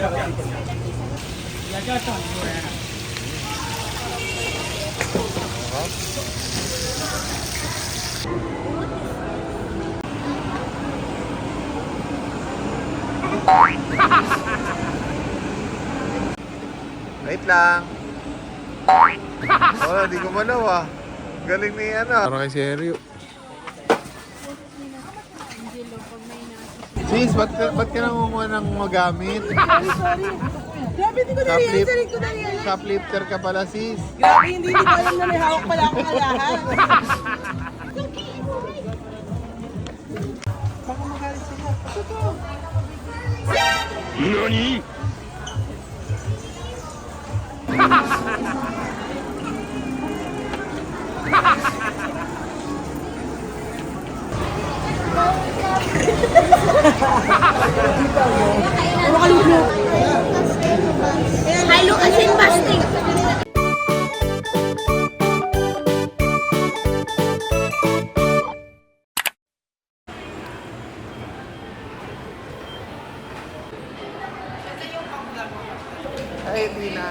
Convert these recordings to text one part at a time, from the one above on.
Wait lang. Wala, di gumalaw ah. Galing ni ano. Parang kay Seryo. Sis, ba't ka nangunguha ng magamit? Sorry. Grabe, hindi ko na-realize. Hindi ko na-realize. Shoplifter ka pala, sis. Grabe, hindi ko alam na may hawak pala akong alahan. Baka magalit sila. Totoo. NANI?! I look as in busting. Hi, Tina.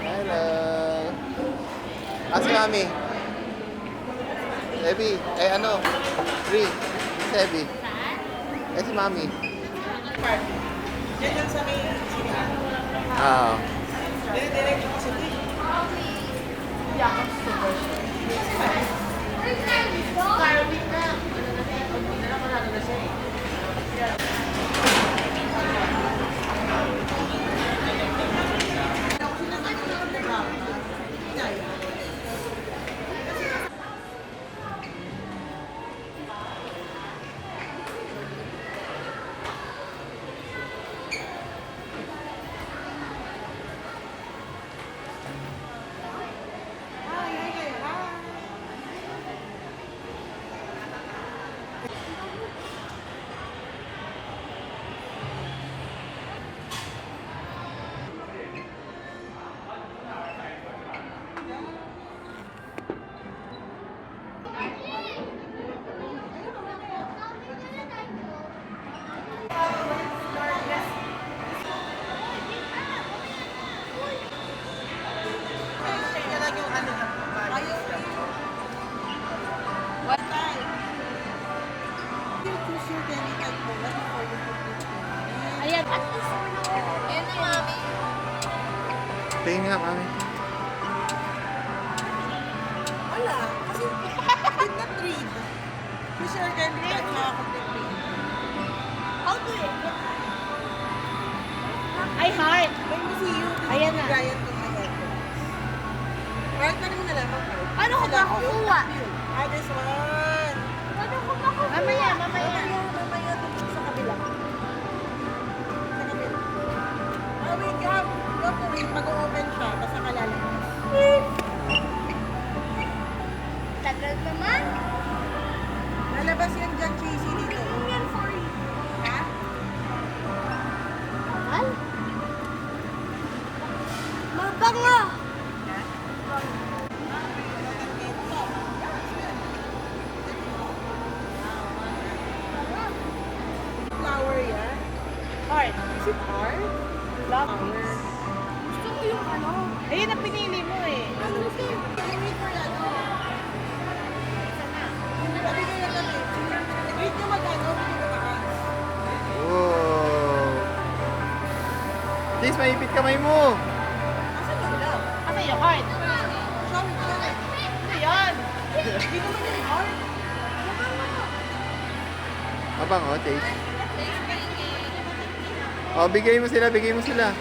Hello. Si Mami. Ebi, ano? Free. Si Ebi. Si Mami. Diyan lang sa may sinihan. Oo. Direct yung kasi ito. Ayan. Ayan na, Mami. Tingin nga, Mami. Wala. Kasi did not read. Fish organic at makakontent read. How do you? Ay, heart. May museum. Ayan na. Giant ng mga Right na rin nalaman ko. Ano ko ba kukuha? This one. Ano ko ba kukuha? Mamaya. Mamaya dito sa kabila. Sa kabila. Wait, you have to wait. Mag-open siya. Basta kalalabas. Tagal naman. Lalabas yan dyan, cheesy dito. Yan for you. Ha? Mahal? Mabango. Flower yan. Heart. Is it art? Flower. Gusto ko yung ano. Ayun ang pinili mo eh. Ano gusto yun? Wait for yan. Sabi ko yan kami. Wait nyo mag-ano. Hindi ko makakas. Wow. Sis, maipit kamay mo. Asan yung love? Ano yung heart? Sabi ko yan. Ano yan? Hindi naman yung art. Abang, taste. Oh, bigay mo sila, bigay mo sila.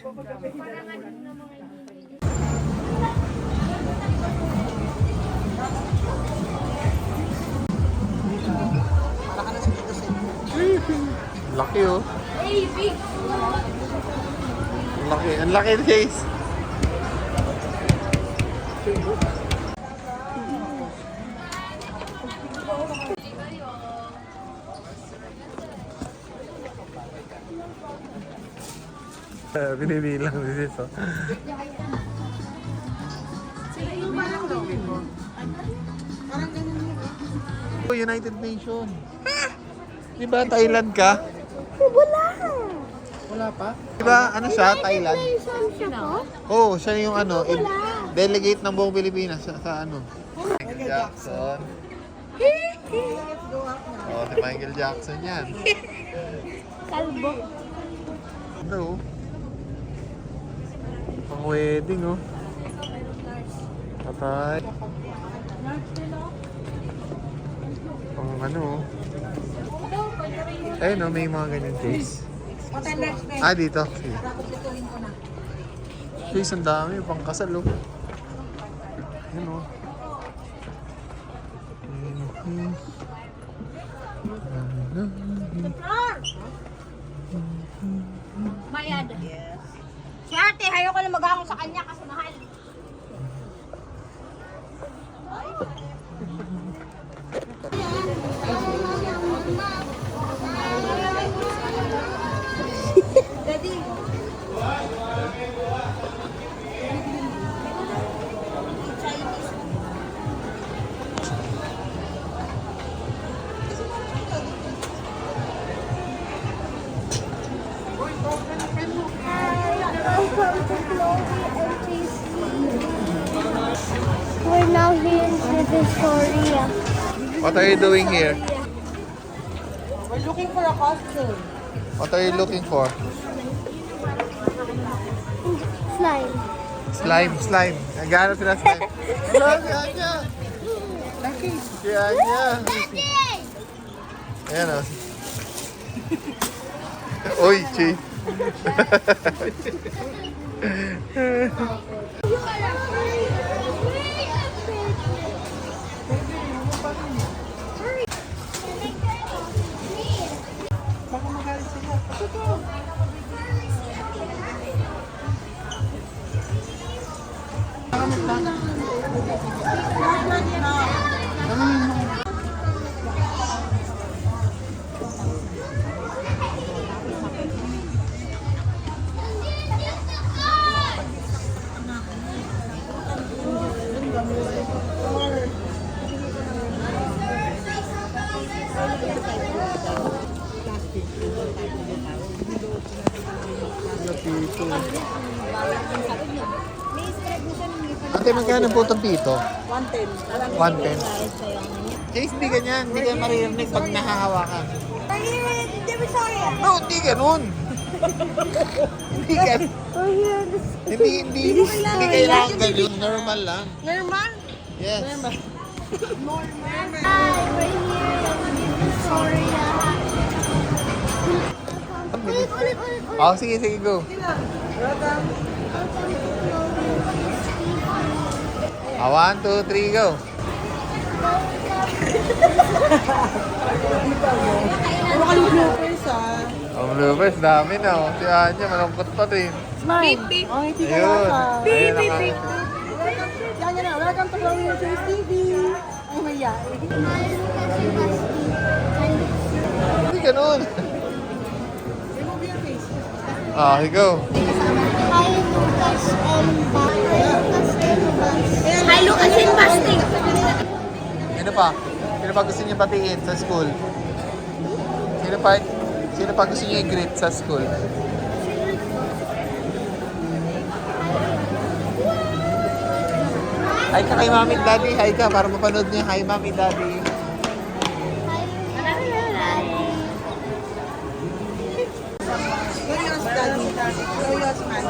Para ka na sa dito sa Laki oh. Hey, big. Laki. Ang laki ng case. Binibilang din ito. Parang ganun yun. United Nations. Di ba Thailand ka? Wala pa? Di ba ano siya, Thailand? Sino? Oo, siya yung ano, delegate ng buong Pilipinas sa ano. Michael Jackson. Let's go up na. Oh, si Michael Jackson yan. Kalbo. Ano oh? Pang wedding oh. Patay. Pang ano oh. Ayun oh, may mga ganyan case. Contenders na. Ah, dito. Sige. Kukutuhin ko na. Case, ang dami. Pang kasal oh. Ayun oh. Mayad. Yes. Swerte, hayo ko na mag-ahong sa kanya kasi mahal. Daddy. We're now here in Victoria. What are you doing here? We're looking for a costume. What are you looking for? Slime. Slime. Naghanap sila slime. Hello, si Anya! Si Anya! Ayan o. Uy, Chi! Baka magalit sila. Ate, magkano po itong pito? 110. 110. Case, hindi ganyan. Hindi kayo maririnig pag nahahawakan. No, hindi ganun. Hindi ganun. Hindi kailangan ganun. Normal lang. Normal? Yes. Hi, we're here in Victoria. Ulit. Oh, sige, go. Welcome. 1, 2, 3, go. Puro ka yung bloopers ah. Ang bloopers, dami na. Oh. Si Anya, malungkot pa din. Smile. Oh, hindi ka Ayun. yata. Ayun ang Yan na. Welcome to Chloe and Chase TV. Ay, maya. Hindi ganun. Remove your face. Ah, here go. Hi, Lucas and Bas. Hi, Lucas and Basti. Sino pa? Sino pa gusto niyo batiin sa school? Sino pa gusto niyo i-greet sa school? Hi ka kay Mami at Daddy. Hi ka para mapanood niya. Hi Mami at Daddy. Curious, Daddy. Curious, man.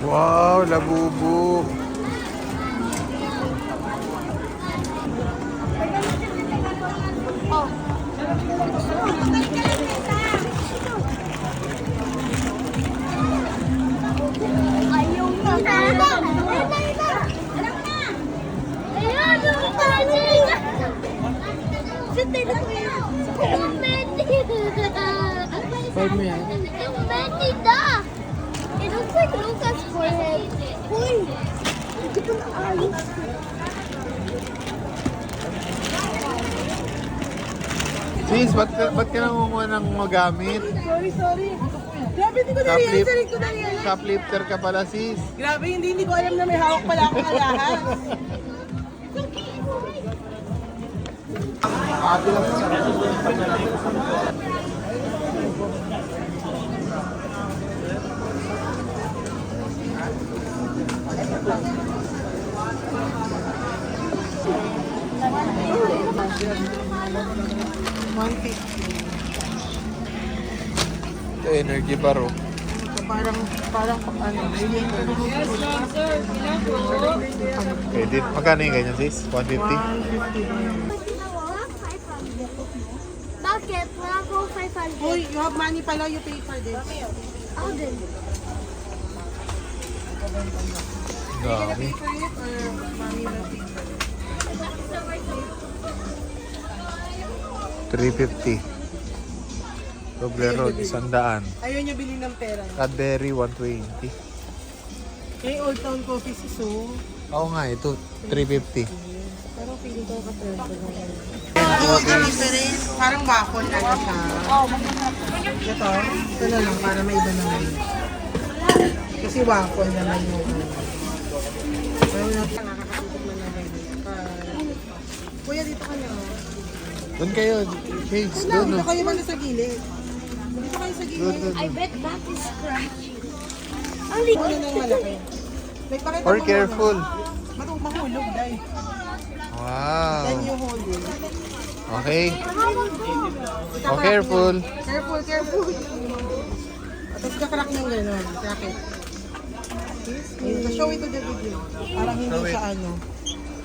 Wow, labubo. Ayaw na. Ayun na. Ayun, yung tani. Sintay na ko yun. Yung Betty. Five mo yan. Yung Betty da. It looks like Lucas forehead. Uy! Hindi ko na ayos. Sis, ba't ka nangunguha ng magamit? Sorry. Grabe, hindi ko na-realize. Hindi ko na-realize. Shoplifter ka pala, sis. Grabe, hindi ko alam na may hawak pala akong alahas. Ito, energy bar, oh. Parang ano. Edit. Magkano yung ganyan, sis? 150? Bakit? Wala ko 500. Uy, you have money pala, you pay for this. Ako din. Are you gonna Dami. pay for it or mommy will pay for it? 350. Roble Road, 100. Ayaw niya bilhin ng pera. Cadbury, 120. Eh, Old Town Coffee si Sue. Oo nga, ito, 350. Parang feeling ko kasi parang waffle na siya. Ito na lang para may iba naman. Kasi waffle naman yung ano. Ayaw natin nakakatutog na naman. Kuya, dito ka na. Doon kayo, Shades, doon. Dito Oh. kayo banda sa gilid. Dito kayo sa Doon, gilid. doon. I bet that is crunchy. Ano nang malaki? Nagpakita Or mo careful. Mahulog, dahil. Wow. Then you hold it. Okay. Oh, careful. Careful. Tapos kakrak niyang gano'n. Crack it. So, show it to the video. Parang hindi Show it. siya ano.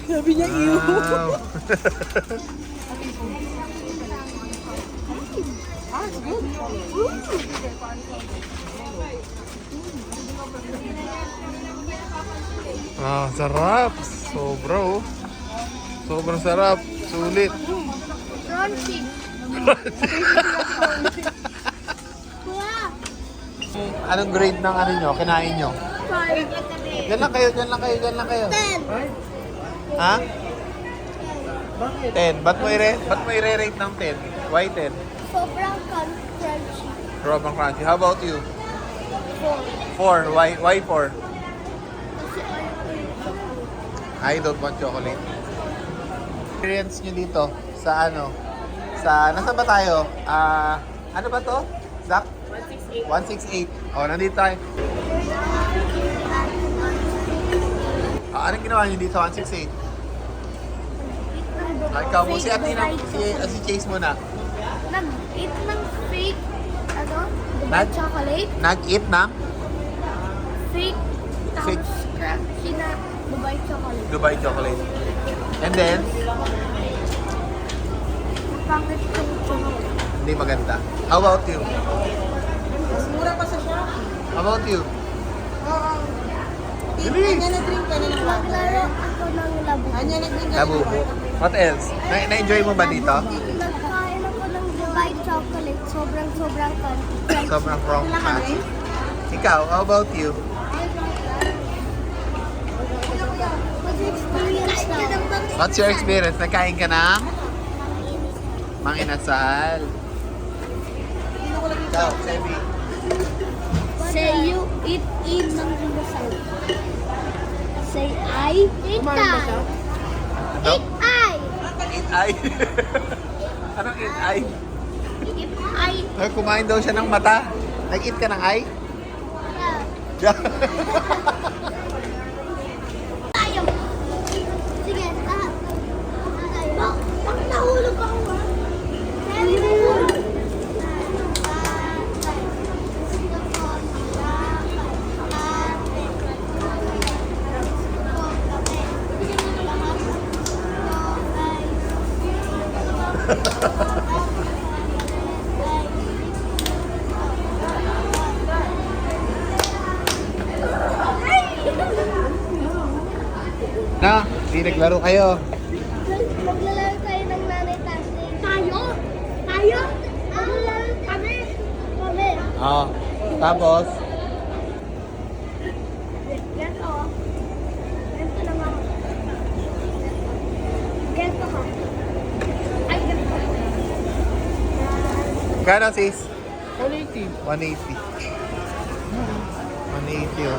Sabi niya, ew. Wow. Ah, it's good. Ah, sarap. Sobra, oh. Sobrang sarap. Sulit. Crunchy. Kuya, Anong grade ng ano nyo? Kinain nyo? 5. Diyan lang kayo. 10. Ha? 10. Ba't mo i-rate ng 10? Why 10? Sobrang crunchy. Sobrang crunchy. How about you? 4. 4. Why 4? Kasi I don't want chocolate. Experience nyo dito sa ano? Nasa ba tayo? Ano ba to? Zach? 168. Oh, nandito tayo. Anong ginawa nyo dito? 168? Ikaw mo si Atina, si Chase muna. Nag-eat ng fake, Dubai Nag- chocolate. Nag-eat ng Fake, Fake. tapos crunchy na Dubai chocolate. Dubai chocolate. And then, Pangit yung chocolate. hindi maganda. How about you? Mas mura pa sa Shopee. How about you? Oo. Bilis. Anya na-drink ka na ng Naglaro water. ako ng labo. Anya na-drink ka na ng Labubo. water. What else? Na-enjoy mo ba dito? Nagkain ako ng Dubai chocolate. Sobrang crunchy. Sobrang from Wala kami? Ikaw, how about you? What's your experience now? What's your experience? Nagkain ka ng manginasal. Ikaw, Sebi. Say you eat ng inasal. Say I eat I. Ito? Eat I. Eat eye. Anong eat eye? Eat I. Kumain daw siya ng mata. Nag-eat ka ng eye? Yeah. Tayo. Sige, tayo. Bakit nahulog ako? Sige, naglaro kayo. Maglalaro tayo ng nanay tasing. Tayo? Tayo? Maglalaro kami. Kami. Oo. Tapos, Ganto. Ganto lang ako. Ganto ka. Ay, ganto. kano sis? 180. 180. 180 oh.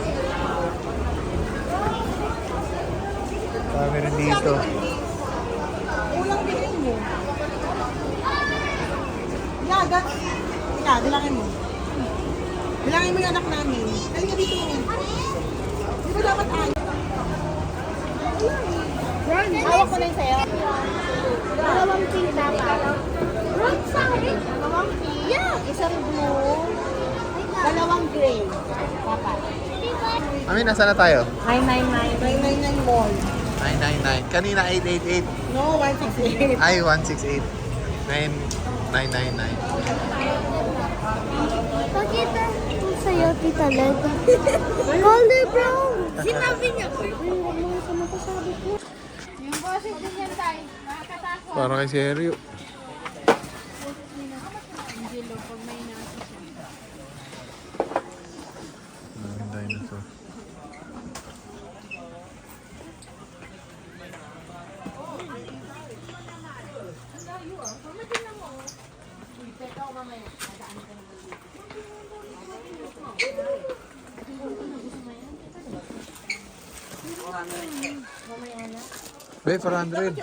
Dami rin dito. Kulang bilhin mo. Yaga. Ika, bilangin mo. Bilangin mo yung anak namin. Halika dito. Di ba dapat ay? Hawak ko na yung sayo. Dalawang tinta pa. Right side. Dalawang pink, isang blue, dalawang gray. Dapat. Mami, nasa na tayo? 999. 999 mall. 999. Kanina 888. No, 168. Ay, 168. 9999. Pakita ko sa'yo, Tita Led. Golden Brown. Sinabi niya ko. Huwag mo sa makasabi ko. Yung boses din yan tayo. Nakakatakot. Parang kay Seryo. Angelo, pag may nasa siya. Dinosaur. Be, 400.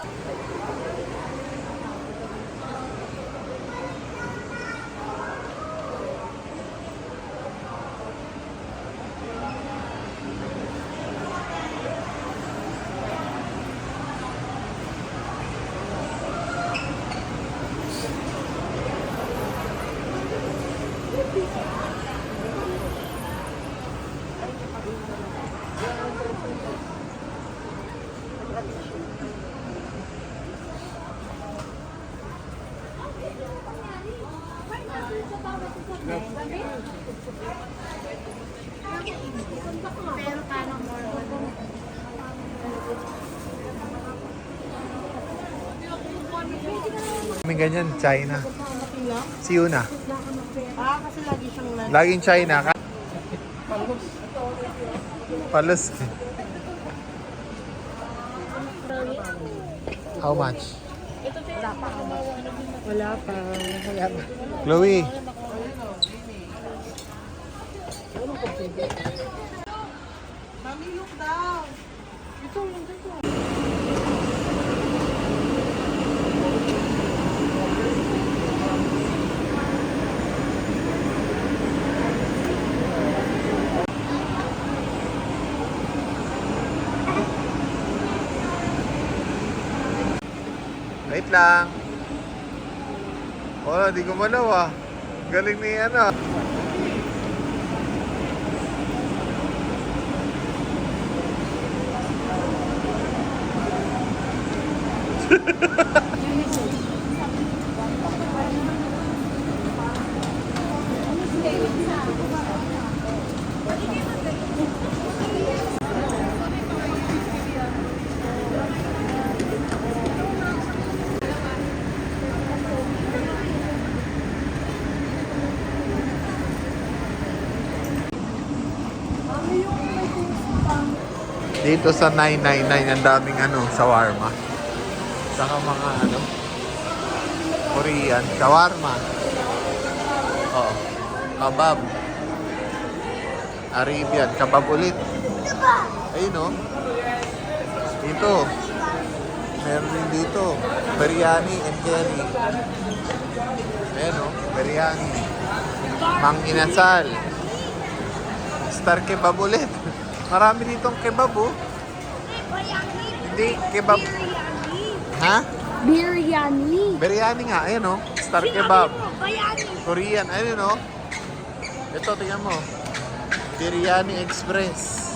May ganyan, China. Si Yuna. Kasi lagi siyang Laging China. Palos. How much? Wala pa. Chloe. Mami, look daw. Wait lang. Oh, di gumalaw ah. Galing ni ano. Dito sa 999 ang daming ano, shawarma. Saka mga ano, Korean, shawarma. Oo. Kebab. Arabian, kebab ulit. Ayun oh. Dito. Meron din dito. Biryani and curry. Ayun oh, biryani. Mang inasal. Star kebab ulit. Marami ditong kebab oh. Hindi, kebab. Ha? Biryani. Biryani nga, ayun oh. Star kebab. Biryani. Korean, ayun oh. Ito, tingnan mo. Biryani Express.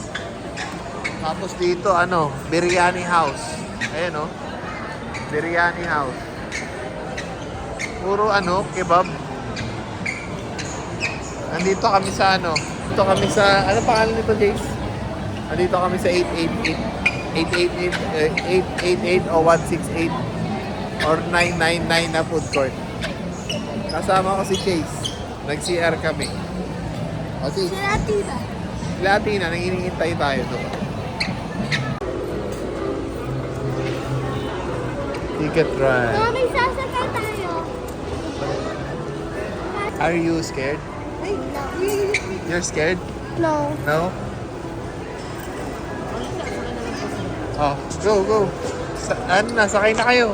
Tapos dito, ano, Biryani House. Ayun oh. Biryani House. Puro ano, kebab. Nandito kami sa ano. Dito kami sa, ano pangalan nito, Jace? Nandito kami sa 888. 888 o 168 or 999 na food court. Kasama ko si Chase. Nag-CR kami. O si Latina. Latina, nanginihintay tayo doon. Ticket ride. Mami, sasakay tayo. Are you scared? No. You're scared? No. No? Oh, go. Ano na, sakay na kayo.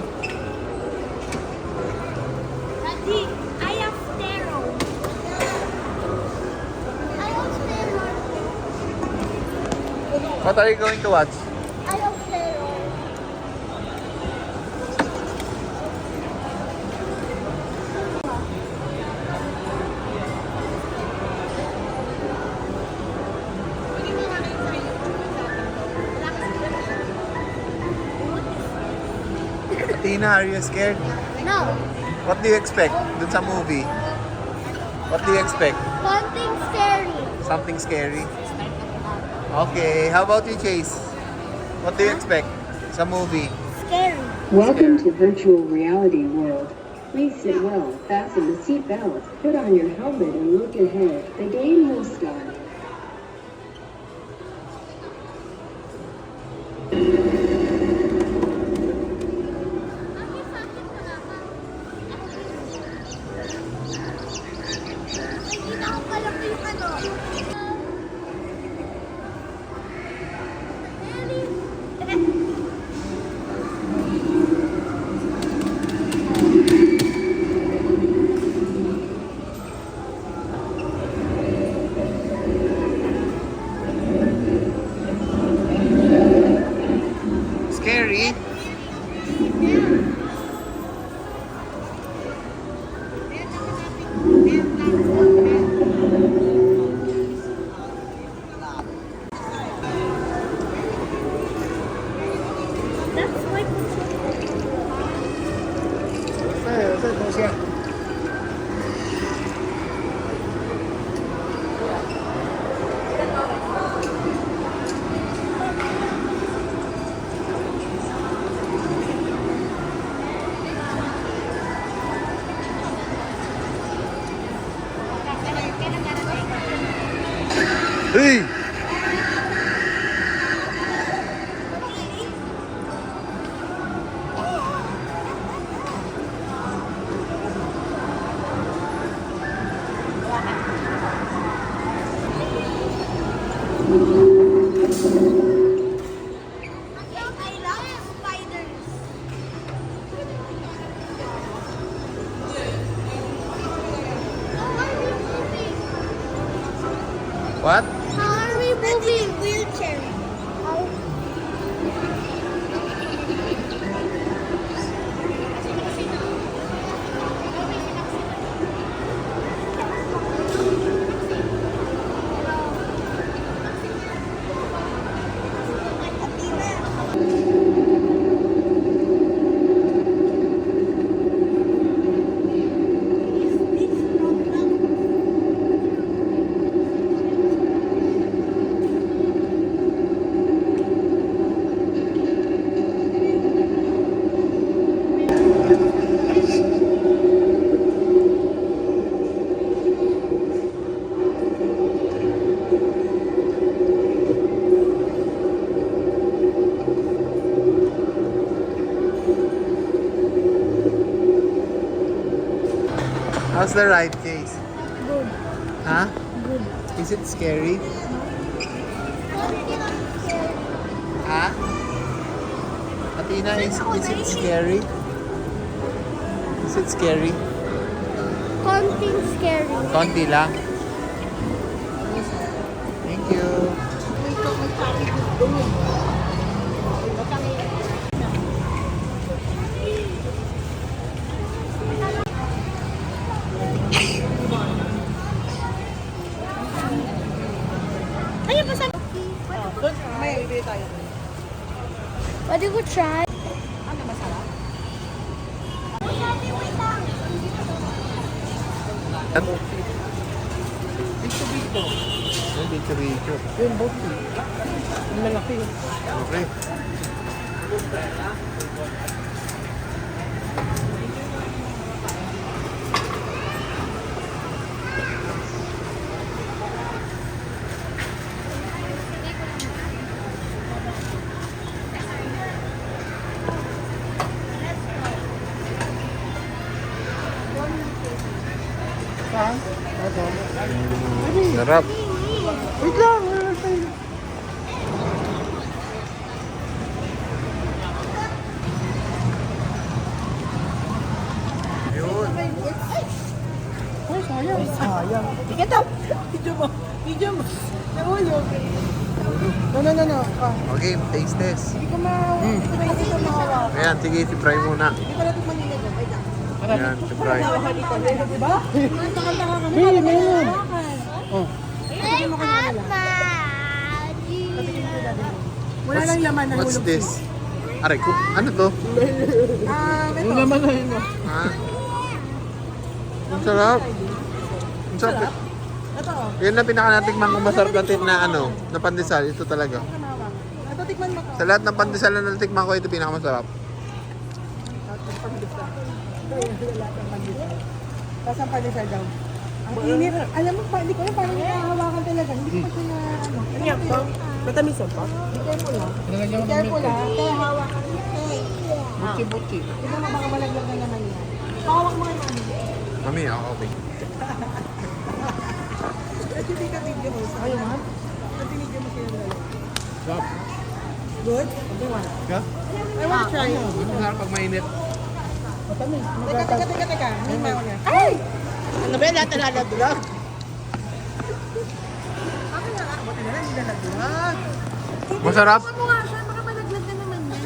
Daddy, I have terror. I have terror. What are you going to watch? I have terror. Tina, are you scared? No. What do you expect dun sa movie? What do you expect? Something scary. Something scary? Okay, how about you, Chase? What do you expect sa movie? Scary. Welcome to virtual reality world. Please sit well, fasten the seat belt, put on your helmet and look ahead. The game will start. Nakita ko pala yung ano. Scary? That's like Hey! I love spiders. How are we moving? What? How are we moving? Wheelchair. How? How's the ride, Chase? Good. Huh? Good. Is it scary? Huh? Athena, is it scary? Is it scary? Something scary. Konti lang. Thank you. Ay, basta. May bibili tayo. What do we try? Ano masarap? Ano? Bito. Hindi chorizo. Yung boat eh. Yung malaki. Okay. Saan? Ito. Sarap. Wait lang. Wait lang. Yun. Ay, sayang. Sayang. Sige daw. Video mo. Video mo. Nahulog. No. Okay, taste test. Hindi ko hindi ko makikita mahawak. Ayan, sige, si-fry muna. Hindi pa natin manila dyan. Wait lang. Ayan, si-fry. Diba? May meron. Oh. Ay, Mama! Wala lang laman. What's nahulog this? Aray ko, ano to? Ito. Yung laman na yun. Ha? Ang sarap. Ang sarap. Ito oh. Yan na pinaka-natikman kong masarap na ano, na pandesal. Ito talaga. Ito, tikman mo to. Sa lahat ng pandesal na natikman ko, ito pinaka-masarap. Tapos ang pandesal daw. Ang init. Alam mo, hindi ko alam parang nakahawakan talaga. Hindi ko pa siya na ano. Ano yan to? Matamis pa? Be careful lang. Be careful lang. Kaya hawakan. Butsi-butsi. Hindi mo baka malaglag na naman yan. Hawak mo nga namin. Mami, ako okay. Let's take a video mo. Ayaw nga? Let's video mo sila dalawa. Good? Okay, one. Yeah? I want to try. Masarap pag mainit. Matamis. Teka. May mayo niya. Ay! Ano ba yan? Lahat na lalaglag. Akin na lang. Buti na lang, hindi lalaglag. Masarap? Ano nga siya? Baka malaglag na naman niya.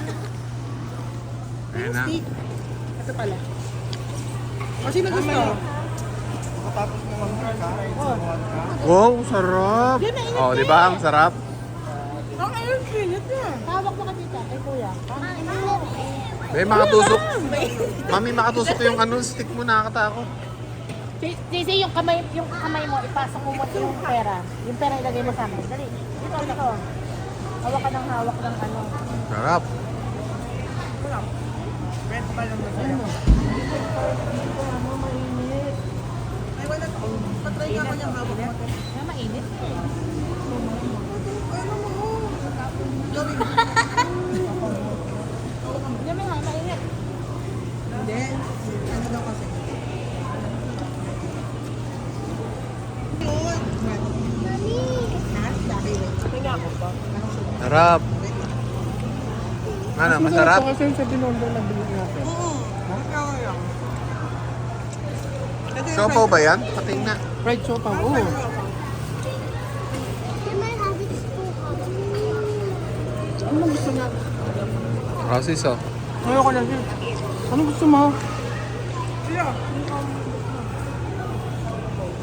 Ayan na. Steak. Ito pala. O, sino gusto? Wow, sarap. Oh, di ba? Ang sarap. Ang ayun, pilit niya. Tawag mo ka tita. Ay, kuya. May makatusok. Mami, makatusok yung ano, stick mo, nakakatakot. Sisi, yung kamay mo, ipasok mo muna yung pera. Yung pera ilagay mo sa amin. Dali. Dito. Hawak ka ng ano. Sarap. Ay, wala to. Patry ka ko niyang hawak mo. Kaya mainit. Hindi mo nga, mainit. Hindi. Ano daw kasi? Sarap. Ano, masarap? Kasi yung sa binondo na bilig natin. Siopaw ba yan? Pating na. Fried sopa, oo. Can I have it too? Ano gusto na? Rosis, oh. Ayoko lang yun. Ano gusto mo? Siya.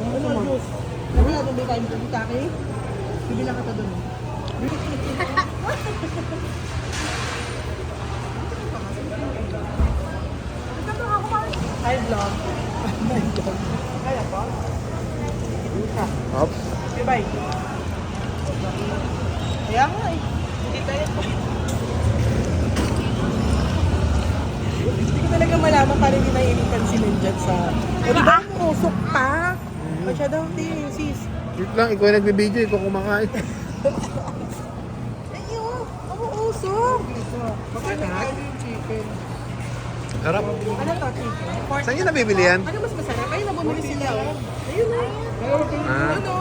Ano gusto mo? Ano na doon tayo dito, Taki? Bibila ka ta doon. Hi, vlog. Kaya pa? Hop. Okay, bye. Kaya nga eh. Hindi tayo. Hindi ko talaga malaman paano hindi naiinipan sila dyan sa... O diba? Usok pa. Masya daw, sis. Wait lang, ikaw yung nagbibideo, ikaw kumakain. Ayun, ako usok. Bakit chicken? Sarap. Ano to, chicken? Saan yun nabibili yan? Ano mas masarap? Ayun, nabumili sila. Ayun na. Ah. Ano?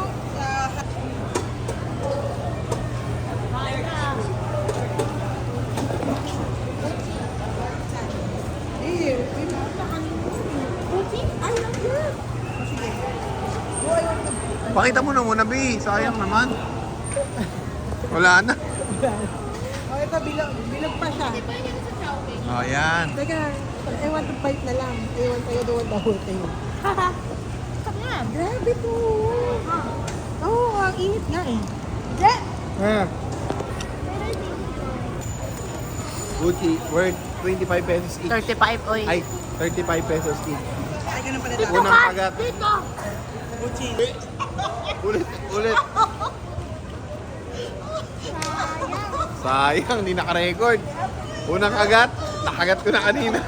Pakita mo na muna, B. Sayang naman. Wala na. Oh, ito, bilog pa siya. Oh, yan. Teka, I want to bite na lang. I don't want the whole thing. Grabe po. Oo, ang init nga eh. Ah. Gucci, worth 25 pesos each. 35 oy. Ay, 35 pesos each. Ay, ganun pala Unang pagat. Dito! Gucci. Ulit. Sayang, hindi naka-record. Unang agat, nakagat ko na kanina.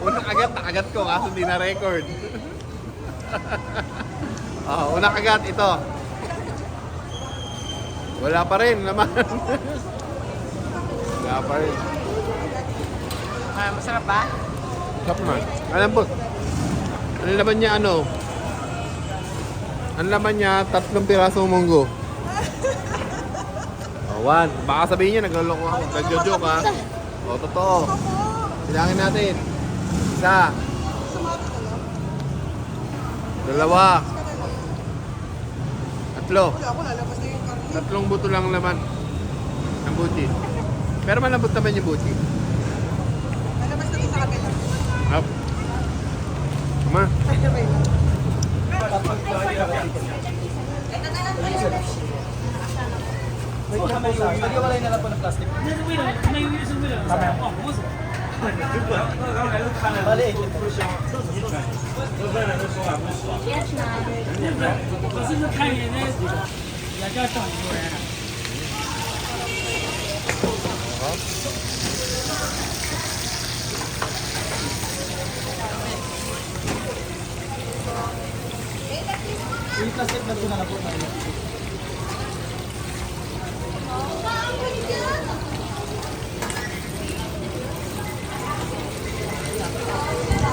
Unang agat, nakagat ko, kaso hindi na-record. Unang agat, ito. Wala pa rin naman. Wala pa rin. Masarap ba? Sarap naman. Alam po, ano naman niya, ano? Ano naman niya, 3 pirasong munggo. One. Baka sabihin niya, nagloloko ako. Nagjo-joke ha. Totoo. Bilangin natin. 1. 2. 3. 3 buto lang naman ng buti. Pero malambot naman yung buti. Lalabas natin sa kabila. Up. Come on.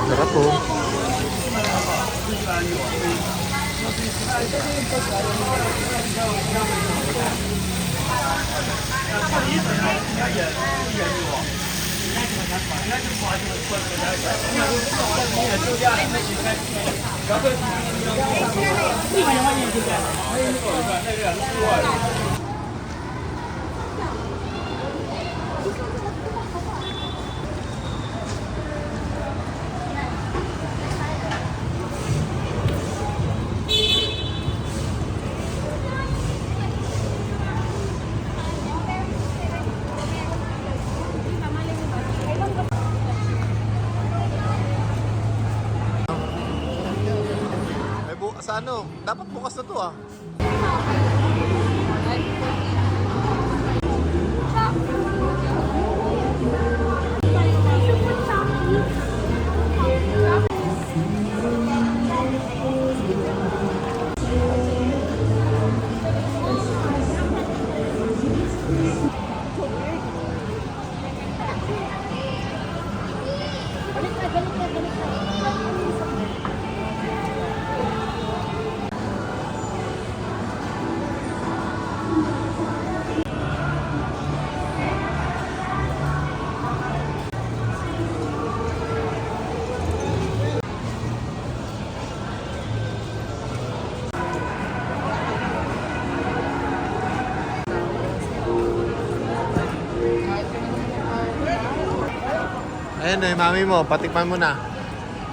Sarap po. Sa ano? Dapat bukas na to ah. Ayan na yung mami mo, patikman mo na.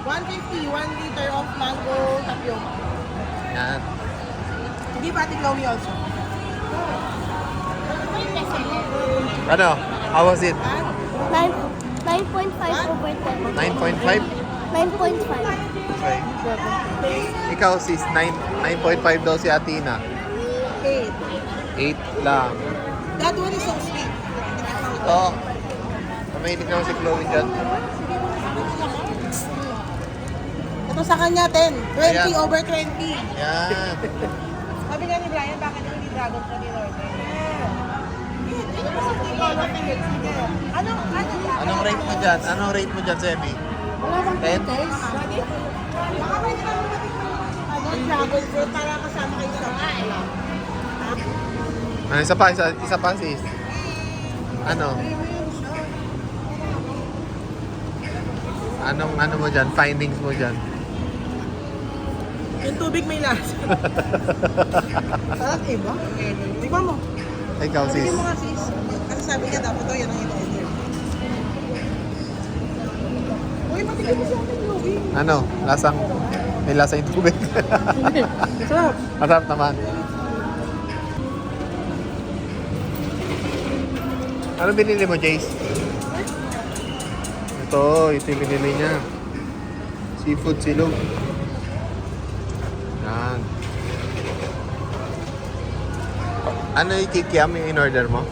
150, 1 liter of mango tapioca. Yan. Hindi pa tiglawi also. Ano? How was it? 9.5 over 10. 9.5? 9.5. Okay. Ikaw sis, 9.5 daw si Atina. 8. 8 lang. That one is so sweet. Ito. Mahilig naman si Chloe dyan. Ito sa kanya 10. 20 Ayan. over 20. Yan. Sabi nga ni Brian, bakit hindi dragon fruit in order? Anong rate mo dyan? Anong rate mo dyan, Semi? 10? Dragon fruit para kasama kayo sa Ano, isa pa sis. Ano? Ano mo dyan? Findings mo dyan? Yung tubig may lasa. Parang iba. Tingnan mo. Ikaw sis. Tingnan mo nga sis. Kasi sabi niya dapat daw yan ang in-order. Uy, matigil mo siya akin, Chloe. Ano? May lasa yung tubig. Sarap. Masarap naman. Ano binili mo, Jace? Ito yung binili niya. Seafood silog. Yan. Ano yung kikiam yung in-order mo?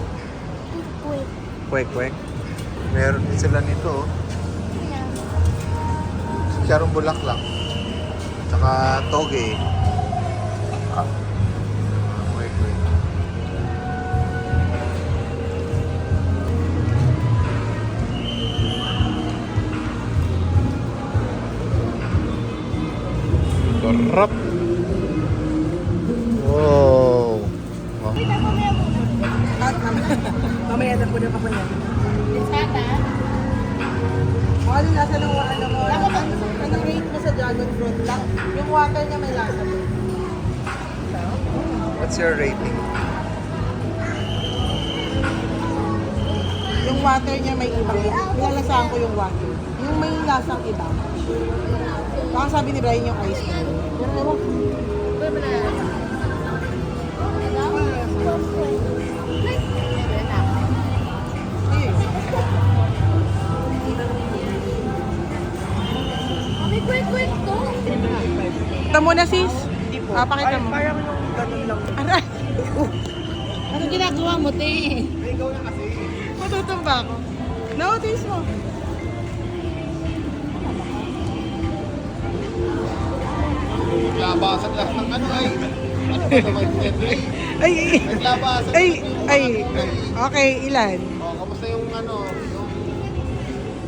Wait. Kwek-kwek. Meron din sila nito. Oh. Charong bulaklak. Tsaka toge. Ah. Kwek-kwek. Sarap. Wow. Oh. At mamaya na po na papaya. Sata. O ano lasa ng ano mo? Anong rate mo sa dragon fruit lang? Yung water niya may lasa mo. What's your rating? Yung water niya may iba. Nilalasaan ko yung water. Yung may lasang iba. Baka sabi ni Brian yung ice cream. Pero ewan ko. Eh. May quick to. Kita mo na sis. Pakita mo. Parang yung ganun lang. Aray. Ano ginagawa mo, te? Matutumba ako. Notice mo. Naglabasan lang ng ano ay. Ano ba naman yan ay? Ay, Naglabasan. ay. Okay, ilan? Oh, kamusta yung ano, yung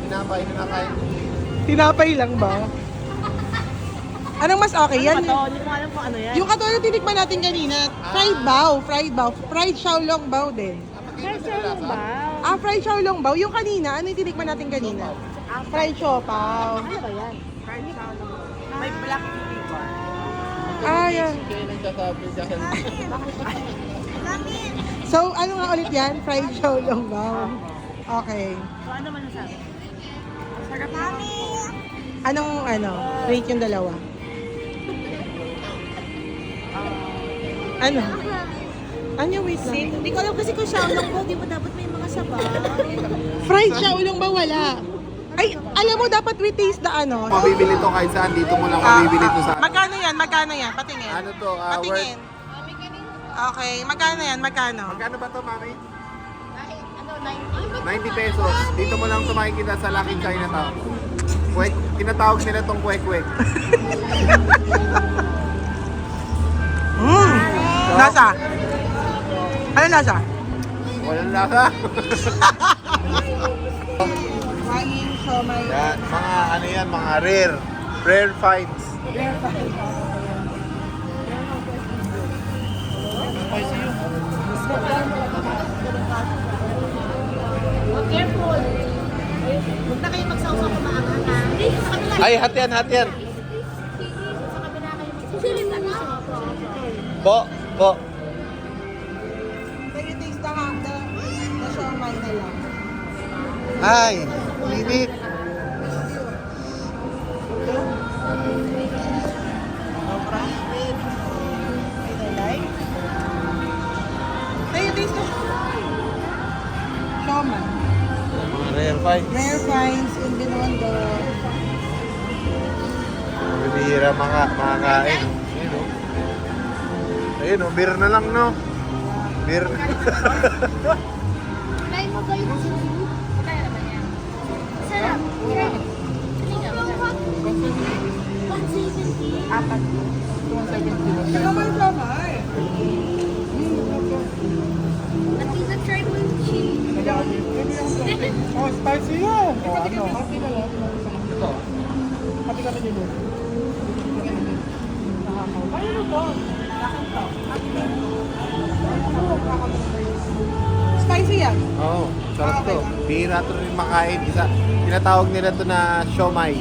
tinapay na nakain? Tinapay lang ba? Anong mas okay yan? Ano ba to? Hindi ko alam kung ano yan. Yung katulad tinikman natin kanina, fried bao, fried xiaolong bao din. Fried xiaolong bao. Yung kanina, ano yung tinikman natin kanina? Fried siopaw. Ano ba yan? May black flavor. Yan. Kaya nagsasabi dyan. So, ano nga ulit yan? Fried xiaolong bao. Okay. So ano man nasabi? Sarap Anong rate yung dalawa? Ano? Ano, wait lang. Hindi ko alam kasi kung siya lang po, di ba dapat may mga sabaw? Fried xiaolong ba wala? Ay, alam mo, dapat we taste the ano. Mabibili to kahit saan. Dito mo lang mabibili to sa... Magkano yan? Magkano yan? Patingin. Ano to? Patingin. Okay, magkano yan? Magkano? Magkano ba to, mami? Ano, 90? 90 pesos. Dito mo lang ito makikita sa Lucky Chinatown. Kwek, tinatawag nila tong kwek-kwek. Lasa? Ano lasa? Walang lasa. Waging siomay. Yan, mga ano yan, mga rare finds. Oh, careful. Huwag na kayo magsawsaw kumaangan ha. Hindi, sa kabila. Ay, hatian. Sa kabila kayo magsawsaw. Po. Can you taste the siomay na lang? Ay, init. Can you taste the siomay? Mga rare finds. Rare finds in Binondo. Bibihira makakain. Ayun o. Ayun o, beer na lang no. Beer. Try mo ba yung sushi? Kaya naman yan. Sarap. Try. Pag 170. Saka may siomay. Nakita try mo yung chili. Oh, spicy yan. Oh, ano? Ito. Pati kami nilo. Paano to? Spicy yan. Oo, sarap to. Bihira to rin makain. Tinatawag nila to na siomay.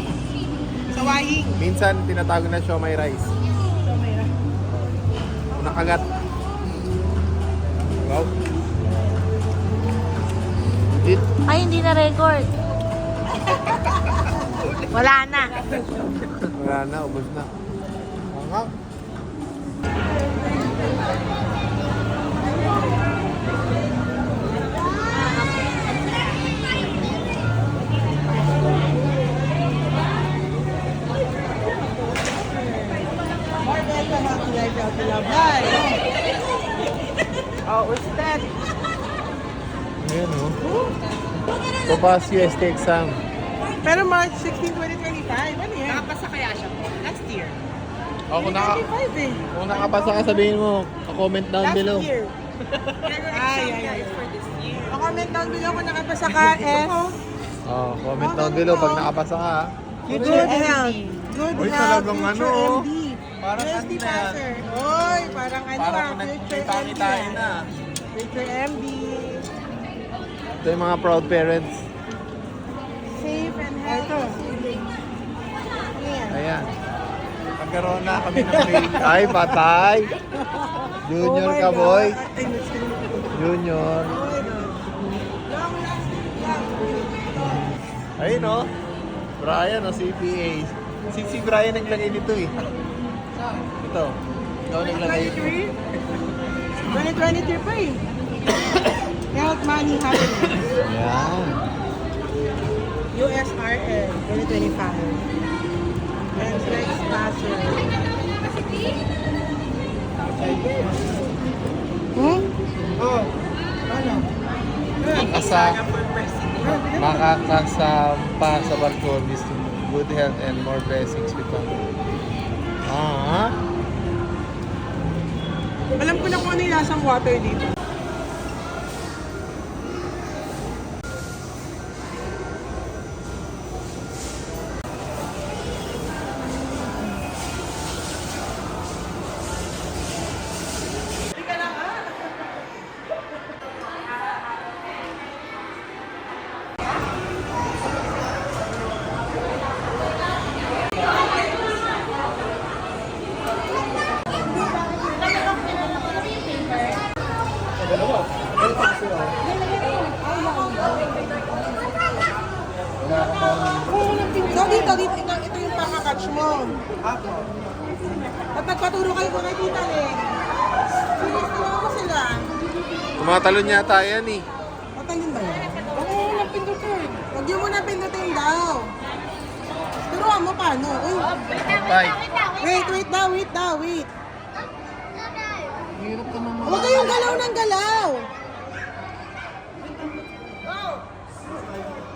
Sa wahing. Minsan tinatawag na siomay rice. Nakagat. Wow. Legit. Ay, hindi na record. Wala na. Wala na, ubos na. Nga. More better healthy life, healthy love. Bye! Oh, what's that? Ayan o. To pass UST exam. Pero March 16, 2025. Ano yan? Nakapasa kaya siya last year. O, kung nakapasa ka, sabihin mo, comment down Last below. year. Ay. For this year. Comment down below kung nakapasa ka. Oh, comment down below pag nakapasa ka. ha. Good health. Good Uy, health. talagang Future ano, MD. parang UST ano na yan. passer. Oy, parang ano Parang ah, kung future MD. tayo na. Future MD. Ito yung mga proud parents. Safe and healthy. Ayan. Ayan. Pagkaroon na kami ng baby. Ay, patay. Junior Oh my ka, God. boy. Ay, Junior. long lasting. Ayun o. Brian o, CPA. Si Brian naglagay nito eh. Ito. Ikaw naglagay ito. 2023 pa eh. Health, money, happiness. Yan. USRL 2025. And next passer. Oh. Ano? Makakasampa sa barkon is good health and more blessings with them. Alam ko na kung ano yung lasang water dito. So dito, ito yung pakakatch mo. At nagpaturo kayo kung kay Tita Len. Serious na ako sila. Tumatalon yata yan eh. Matalin ba yan? Huwag mo muna pindutin. Huwag mo muna pindutin daw. Turuan mo paano? Uy. Bye. Wait daw. Huwag kayong galaw ng galaw.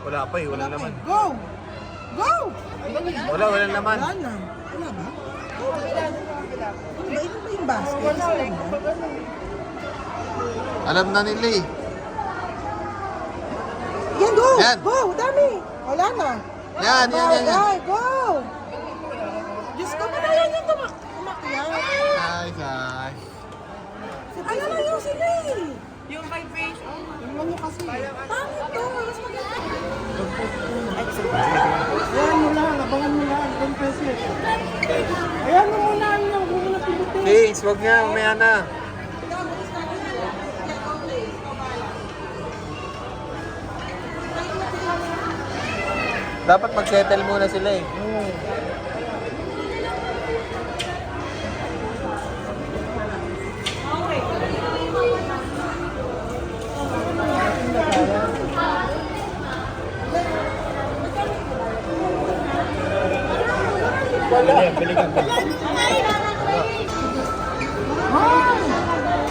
Wala pa eh, walang laman. Go! Walang laman. Wala na. Wala ba? Ito ba yung basket? Isa lang ba? Alam na nila eh. Yan, go! Yan. Go! Dami! Wala na. Yan. Ay, go! Diyos ko, panayan yung umakyat. Nice, nice. Ay, ano yung sila eh? Yung vibration. Tingnan nyo kasi. Pangit to. Mas maganda. Ayan mo lang. Abangan mo lang. Don't press it. Ayan mo muna. Huwag mo na pinutin. Thanks, wag nga, umaya na. Dapat mag-settle muna sila eh.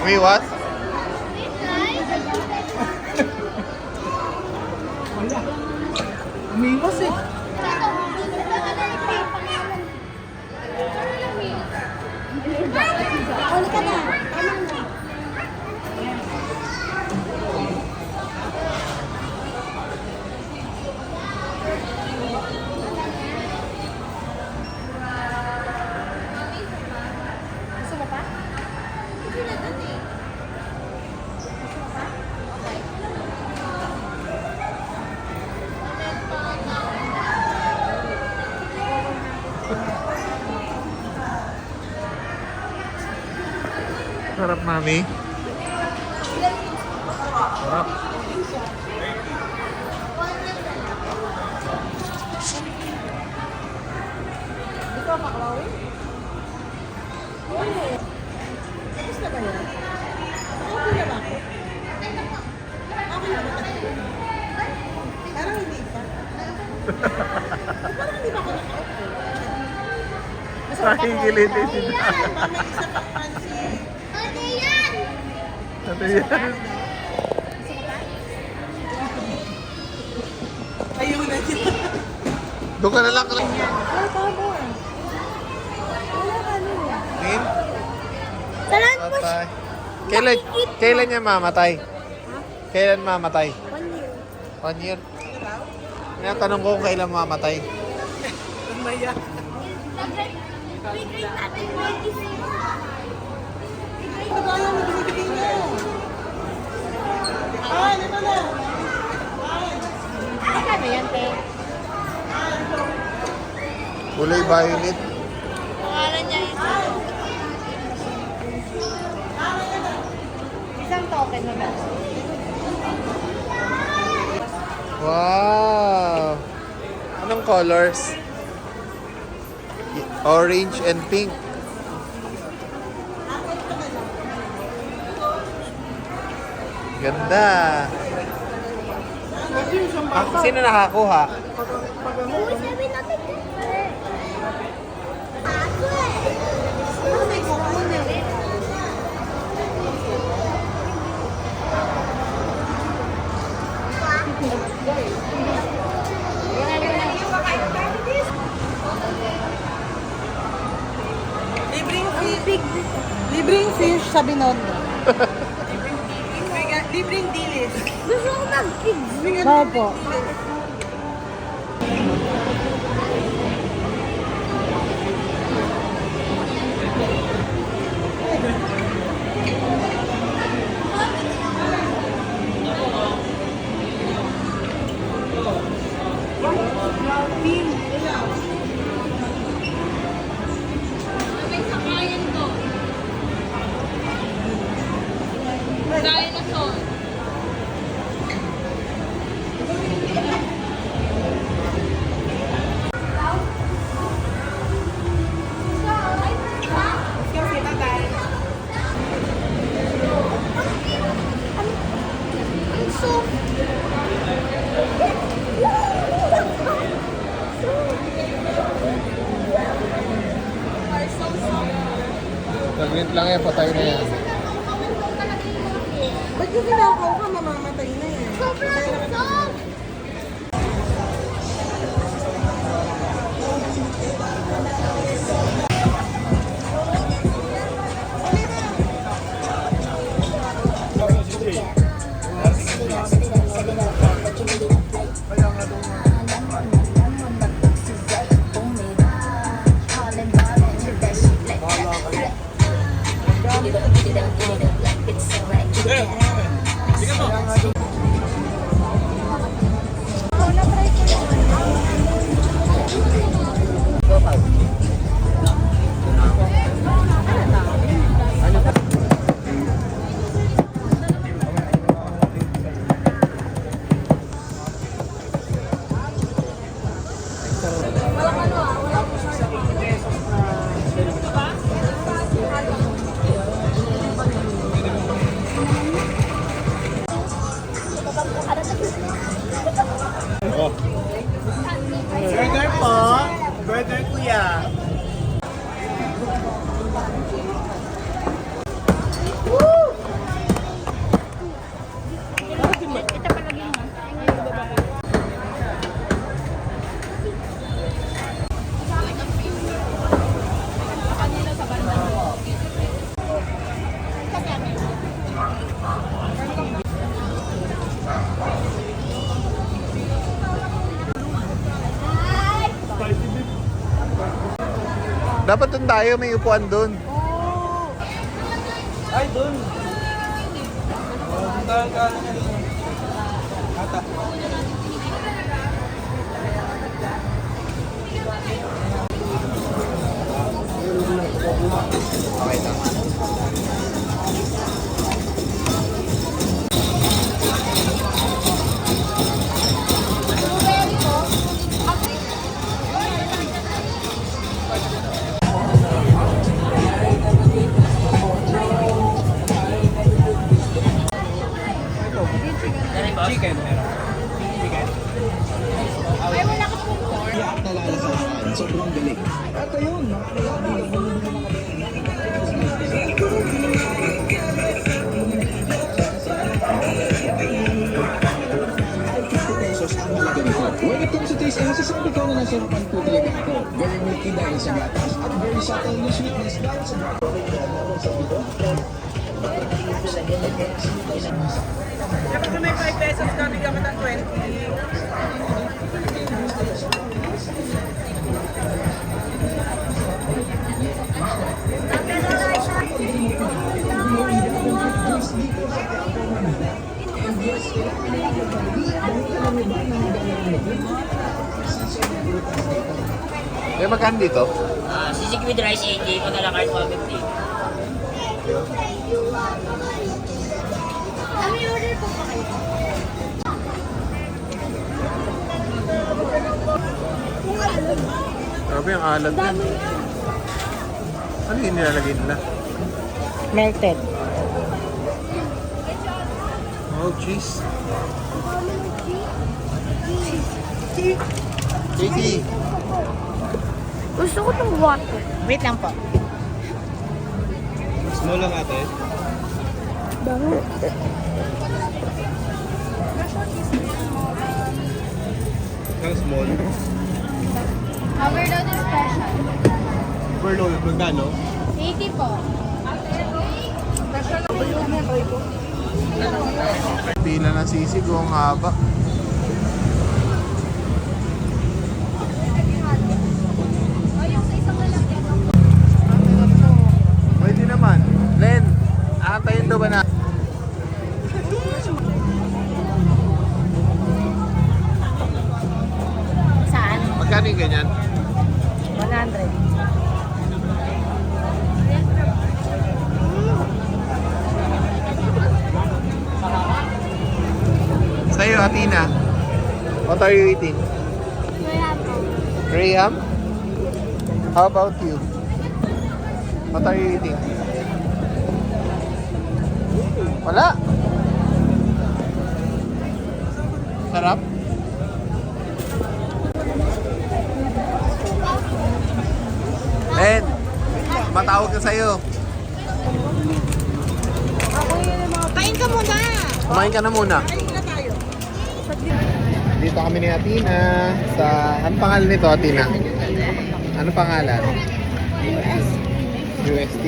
Wait, what? Umingos eh. Uli ka na. Tama na. Gusto mo pa? Hindi na dun eh. Gusto mo pa? Okay. Sarap, mami. Sarap. Gusto mo pa, Chloe? Tapos na ba yan? Okay na ba ako? Okay na ba? Parang hindi pa. Parang hindi pa ako nakaupo. Nakikilitin si May isa pang pansi. Ano yan? Ayaw na siya. Doon ka na lang. Ay, tama. Wala ka ano. Nin? Talan mo siya. Matay. Kailan niya mamatay? Kailan mamatay? 1 year. Tinatanong ko kung kailan mamatay. Maya. Bigay natin 26. Ito ba yung nabibigay niya? Ah, ito na. Ano yan, te? Kulay violet. Pangalan niya ito. Isang token na lang. Wow! Anong colors? Orange and pink. Ganda. Sino nakakuha? Uy, sabi natin ko. Ako eh. Ano may kukunin? Libreng fish. Libreng fish sa Binondo. Libreng dilis. Gusto ko mag-pigs. Opo. Ang soft. Saglit lang yan, patay na yan. Ba't yung kinakaw ka, mamamatay na eh. Sobrang soft. Burger po. Burger kuya. Dapat doon tayo, may upuan doon. Ay, dun. Okay lang. Chicken. Sobrang galing. Ito yun. masarap ang tubig ito. Very milky dahil sa gatas at very subtle na sweetness dahil sa gatas. Kapag may 5 pesos ka, bigyan ka ng 20. Eh, magkano dito? Sisig with rice 80, kung na lang card 150. Kami order po pa kayo. Grabe ang alat na. Ano yung nilalagay nila? Melted. Oh, cheese. Cheesy. Gusto ko itong water. Wait lang po. Small lang ate. Bango. Ang small. Overload is special. Overload, magkano? 80 po. Pila ng sisig, ang haba. Pwede naman. Len, aantayin daw ba na? Saan? Magkano yung ganyan? 100. Sa'yo, Athena. What are you eating? Wala po. Graham? How about you? What are you eating? Wala. Sarap? Ed, matawag ka sa'yo. Kain ka muna! Kumain ka na muna. Dito kami ni Athena sa... Ano pangalan nito, Athena? Ano pangalan? UST.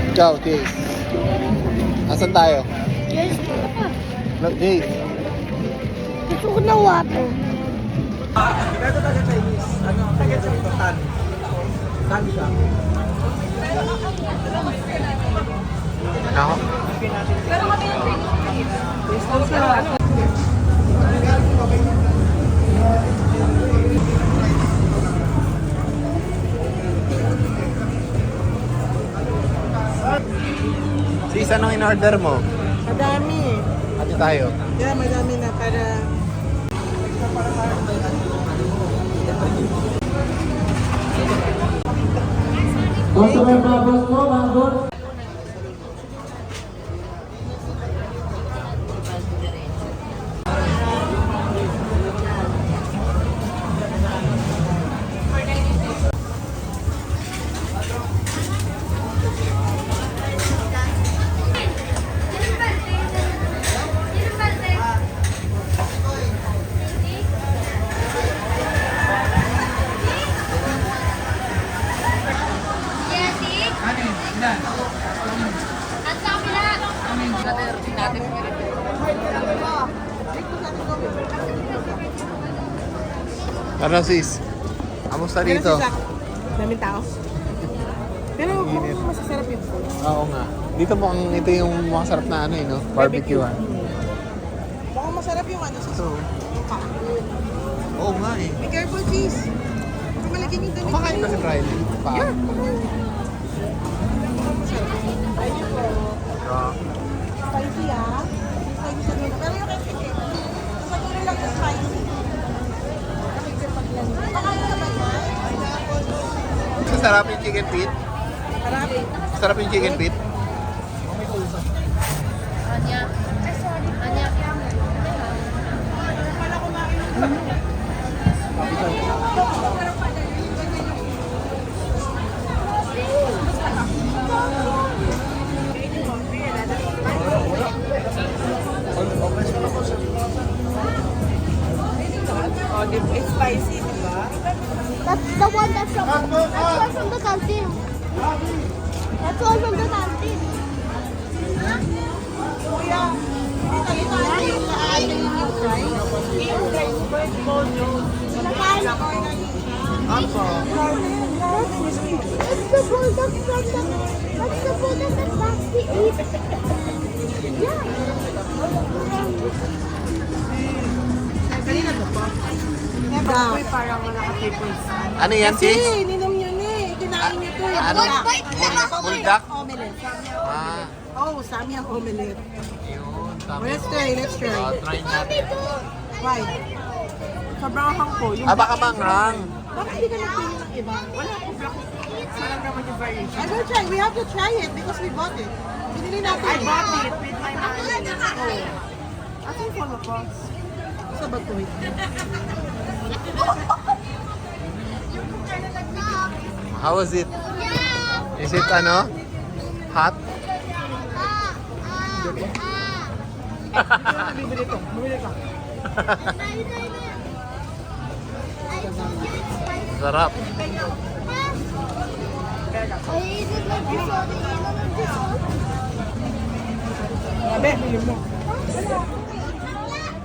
Ikaw, Jace. Asan tayo? Yes. Look, Jace. Gusto ko ng water. Ito taga Chinese. Ano? Taga Chinese. Tan. Tan siya. Ako. Sis, anong in-order mo? Madami. Ate tayo. Yeah, madami na para... Ano sis? Kamusta dito? Daming tao. Pero mukhang masasarap yung food. Oo nga. Dito mukhang ito yung masarap na ano no? Barbecue. Mukhang masarap yung ano sa So, oo nga eh. Be careful, cheese. Baka malagyan yung damit. Kumakain ba si Brian? Pa? Yeah. Masarap. Thank you po. Spicy ah. Spicy sa dulo. Pero yung kay sa dulo lang yung spicy. Pakain ka ba yan? Sarap yung chicken feet. Sarap. Sarap yung chicken feet. Anya. Ay, sorry. Anya. That's all from the canteen. Kuya, hindi tayo aatin yung fries. Yung fries, bird bone yun. Apo. That's the bulldog from the... That's the bulldog that Basti eat. Yeah. Kanina to po. Never parang naka-papers. Ano yan, Kasi, sis? ninom yun eh. Kinain niyo to. Ano? Buldak? Omelette. Ah, Oh, Samyang omelette. yun. Oh, let's try. Try natin. Why? Sobrang hang po. Yung Baka manghang. Bakit hindi ka nagpili ng iba? Wala akong black. Sarang naman yung variation. I will try. We have to try it because we bought it. Binili natin. I bought it with my money. Oh. Asan yung phone mo po? Sa ba ito? How was it? Is it ano? Hot? Bibili ito. Bumili ka. Sarap. I ate it like this all. I ate it like this all. Abe, bili mo.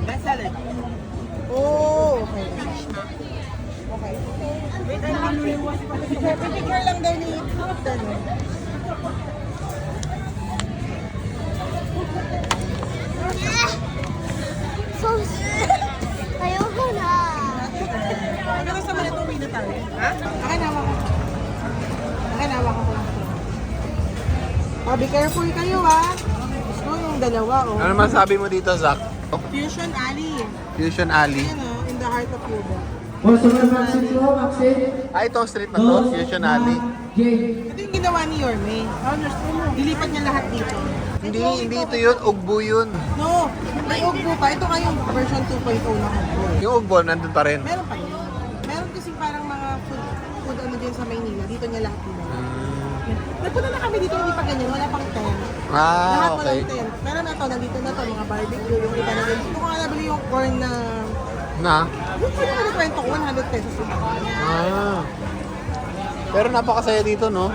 Best seller. Oh, okay. Okay. Wait, picture lang daw ni Dano. So, ayoko na. Hanggang sa mga itong video tayo. Ha? Akin hawa ko. Akin hawa ko. Oh, be careful kayo ha. Gusto yung dalawa oh. Ano masabi mo dito, Zach? Fusion Alley. Fusion Alley. Ayan oh, in the heart of Cuba. Ah, itong street na to, Fusion Alley. Ito yung ginawa ni Yorme. Dilipat niya lahat dito. Hindi ito yun, Ugbo yun. No, may Ugbo pa. Ito nga yung version 2.0 na Ugbo. Yung Ugbo, nandun pa rin. Meron pa rin. Meron kasi parang mga food ano din sa Maynila. Dito niya lahat nila. Nagpunta na kami dito, hindi pa ganyan. Wala pang 10. Ah, Lahat okay. walang 10. Pero na to, nandito na to, mga barbecue, yung iba na din. Dito ko nga nabili yung corn na... Na? Yung sino na kwento ko, 100 pesos yung Ah. Pero napakasaya dito, no?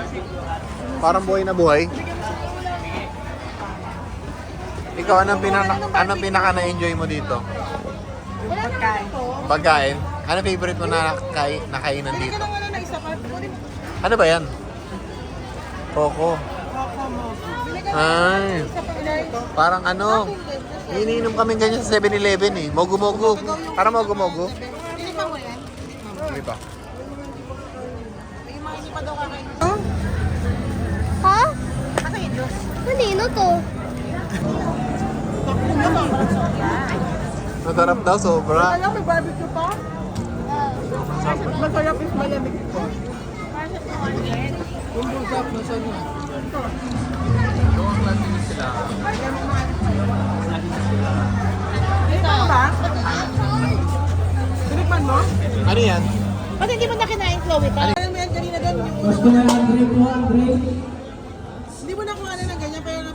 Parang buhay na buhay. Ikaw, anong pinaka na-enjoy mo dito? Wala pagkain. Pagkain? Ano favorite mo na nakainan Bili ka dito? ng ano na isa pa. Kunin mo. Ano ba yan? Coco. Coco mo. Bili ka ng Ay. isa pa ito. Parang ano, iniinom kami ganyan sa 7-Eleven eh. Mogu-mogu. Parang mogu-mogu. Bili pa mo yan. Hindi pa. Yung mga hindi pa daw kakain. Ha? Asa yung Diyos? Kanino to? Masarap daw, sobra. Alam, may barbecue pa? Masarap is malamig po. Yung bulgap, nasaan yun? Ito ba? Tinikman mo? Ano yan? Ba't hindi mo na kinain, Chloe? Alam mo yan kanina doon? Hindi mo na kung ano ng ganyan, pero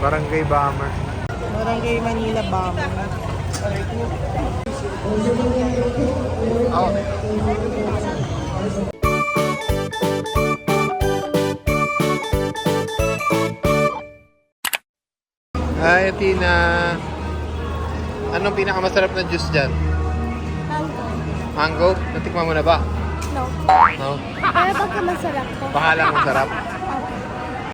Barangay Bomber. Barangay Manila Bomb. Oh. Ay, Tina. Anong pinakamasarap na juice dyan? Mango. Mango? Natikman mo na ba? No. No? Pero pagka masarap to. Baka lang masarap.